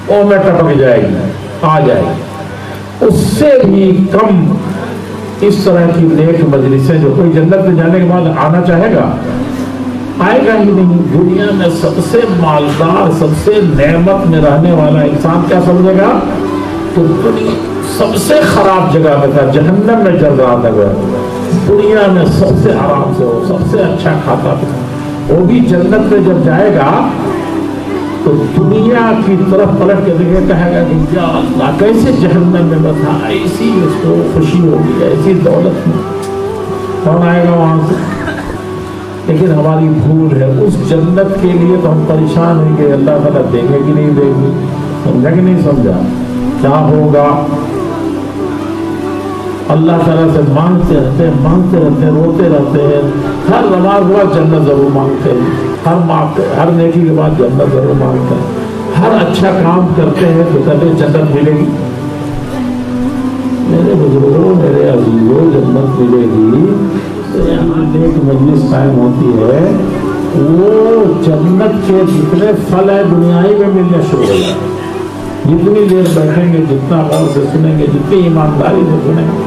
او میں ٹپک جائے گی، آ جائے گی۔ اس سے بھی کم اس طرح کی نیک مجلسیں جو کوئی جنت میں جانے کے بعد آنا چاہے گا، آئے گا ہی نہیں۔ دنیا میں سب سے مالدار، سب سے نعمت میں رہنے والا انسان کیا سمجھے گا کہ دنیا سب سے خراب جگہ میں تھا، جہنم میں چل رہا تھا، دنیا میں سب سے آرام سے ہو، سب سے اچھا کھاتا تھا۔ وہ بھی جنت میں جب جائے گا تو دنیا کی طرف پلٹ کے دیکھے، کہے گا کہ یا اللہ کیسے جہنم میں بتا، ایسی اس کو خوشی ہوگی، ایسی دولت میں کون آئے گا وہاں سے؟ لیکن ہماری بھول ہے، اس جنت کے لیے تو ہم پریشان ہیں کہ اللہ تعالیٰ دیں گے کہ نہیں دیں گے، سمجھا کہ نہیں سمجھا؟ کیا ہوگا؟ اللہ تعالیٰ سے مانگتے رہتے ہیں، روتے رہتے ہیں، ہر نماز کے بعد جنت ضرور مانگتے ہیں، ہر نیکی کے بعد جنت ضرور مانگتے ہیں، ہر اچھا کام کرتے ہیں تو کہتے ہیں جنت ملے گی۔ میرے بزرگوں، میرے عزیزوں، جنت ملے گی یہاں نیک مجلس قائم ہوتی ہے، وہ جنت کے جتنے پھل ہیں دنیائی میں ملنے شروع ہو جائیں، جتنی دیر بیٹھیں گے، جتنا غور سے سنیں گے، جتنی ایمانداری سے سنیں گے،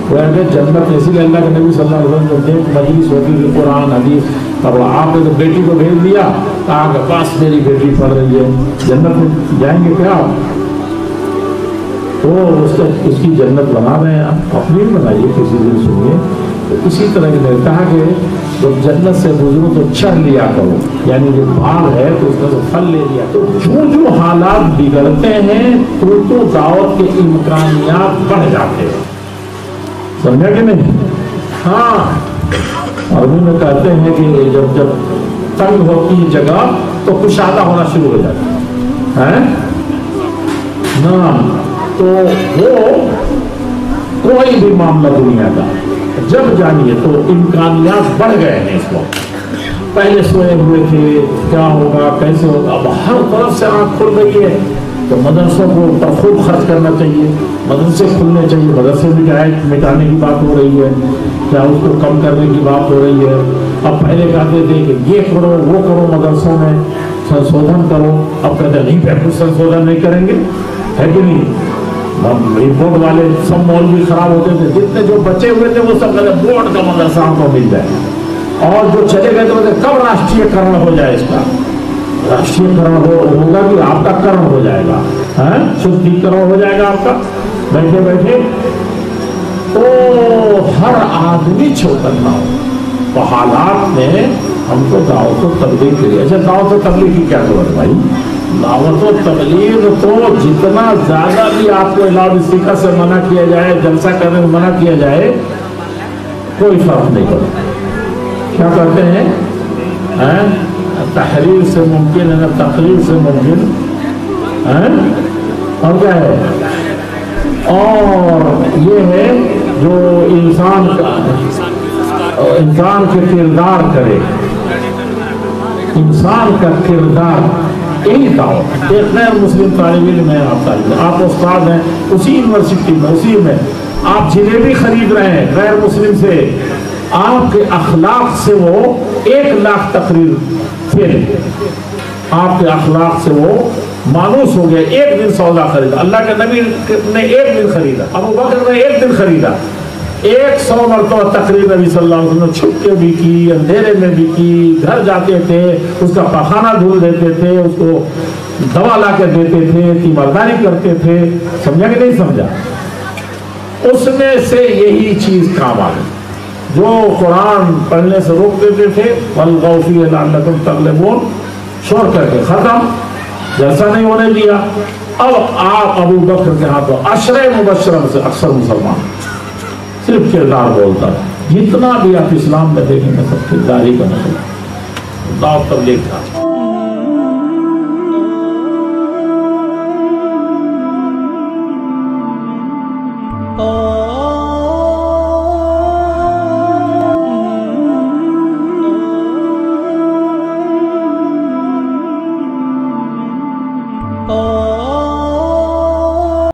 وہ اگر جنت، اسی لیے اللہ کے نبی صلی اللہ علیہ وسلم جو نیک مجلس ہوتی تھی، قرآن حدیث، اب آپ نے تو بیٹی کو بھیج دیا، کہا کہ بس میری بیٹی پڑھ رہی ہے، جنت میں جائیں گے کیا؟ تو اس کی جنت بنا رہے ہیں، آپ اپنی بنائیے، کسی دن سنیے۔ تو اسی طرح کی نے کہا کہ جب جنت سے گزرو تو چڑھ لیا کرو، یعنی جو بھاگ ہے تو اس میں سے پھل لے لیا۔ تو جو حالات بگڑتے ہیں تو دعوت کے امکانیات بڑھ جاتے ہیں، سمجھا کہ نہیں؟ ہاں، عربی میں کہتے ہیں کہ جب تنگ ہوتی ہے جگہ تو کشادہ ہونا شروع ہو جاتا ہے نا۔ تو وہ کوئی بھی معاملہ دنیا کا جب جانیے تو امکانیات بڑھ گئے ہیں اس وقت۔ پہلے سوئے ہوئے تھے کیا ہوگا، کیسے ہوگا، اب ہر طرف سے آنکھ کھل رہی ہے، تو مدرسوں کو پر خوب خرچ کرنا چاہیے، مدرسے کھلنے چاہیے، مدرسے میں کیا ہے مٹانے کی بات ہو رہی ہے، کیا اس کو کم کرنے کی بات ہو رہی ہے۔ اب پہلے کہتے تھے کہ یہ کرو وہ کرو، مدرسوں میں سنشودھن کرو، اب کہتے نہیں پھر کچھ سنشودھن نہیں کریں گے، ہے کہ نہیں؟ بورڈ والے سب مولوی خراب ہوتے تھے، جتنے جو بچے ہوئے تھے وہ سب کہتے بورڈ کا مدرسہ ہم کو مل جائے، اور جو چلے گئے تو کب راشٹریہ کرن ہو جائے، اس کا راشٹریہ کرن ہوگا کہ آپ کا کرن ہو جائے گا، شدھیکرن ہو جائے گا آپ کا بیٹھے بیٹھے۔ تو ہر آدمی چوکنا ہو، تو حالات میں ہم کو دعوت و تبلیغ کے لیے، اچھا دعوت و تبلیغ کی کیا ضرورت بھائی؟ دعوت و تبلیغ تو جتنا زیادہ بھی آپ کو لاؤڈ اسپیکر سے منع کیا جائے، جلسہ کرنے میں منع کیا جائے، کوئی فرق نہیں پڑتا۔ کیا کہتے ہیں؟ تحریر سے ممکن ہے، تقریر سے ممکن ہے، اور کیا ہے؟ اور یہ ہے جو انسان کے کردار کرے، انسان کا کردار، یہی دعوت۔ ایک غیر مسلم طالب علم ہے، آپ استاد ہیں اسی یونیورسٹی میں، اسی میں آپ جلیبی خرید رہے ہیں غیر مسلم سے، آپ کے اخلاق سے وہ 1,00,000 تقریر پھیلے، آپ کے اخلاق سے وہ مانوس ہو گیا۔ ایک دن سودا خریدا، اللہ کے نبی نے ایک دن خریدا، ابو بکر نے ایک دن خریدا، 100 مرتبہ تقریر نبی صلی اللہ علیہ وسلم نے چھپ کے بھی کی، اندھیرے میں بھی کی، گھر جاتے تھے اس کا پخانہ دھل دیتے تھے، اس کو دوا لا کے دیتے تھے، تیمارداری کرتے تھے، سمجھا کہ نہیں سمجھا؟ اس میں سے یہی چیز کام آ گئی، جو قرآن پڑھنے سے روک دیتے تھے، وَالْغَوْ فِيهِ لَعَلَّكُمْ تَغْلِبُونَ، چھوڑ کر کے ختم، جیسا نہیں ہونے دیا۔ اب آپ ابو بکر کے ہاتھوں 10 مبشرہ سے اکثر مسلمان صرف کردار بولتا ہے، جتنا بھی آپ اسلام میں دیکھیں گے سب کردار ہی کا مسئلہ، دعوت تبلیغ کا۔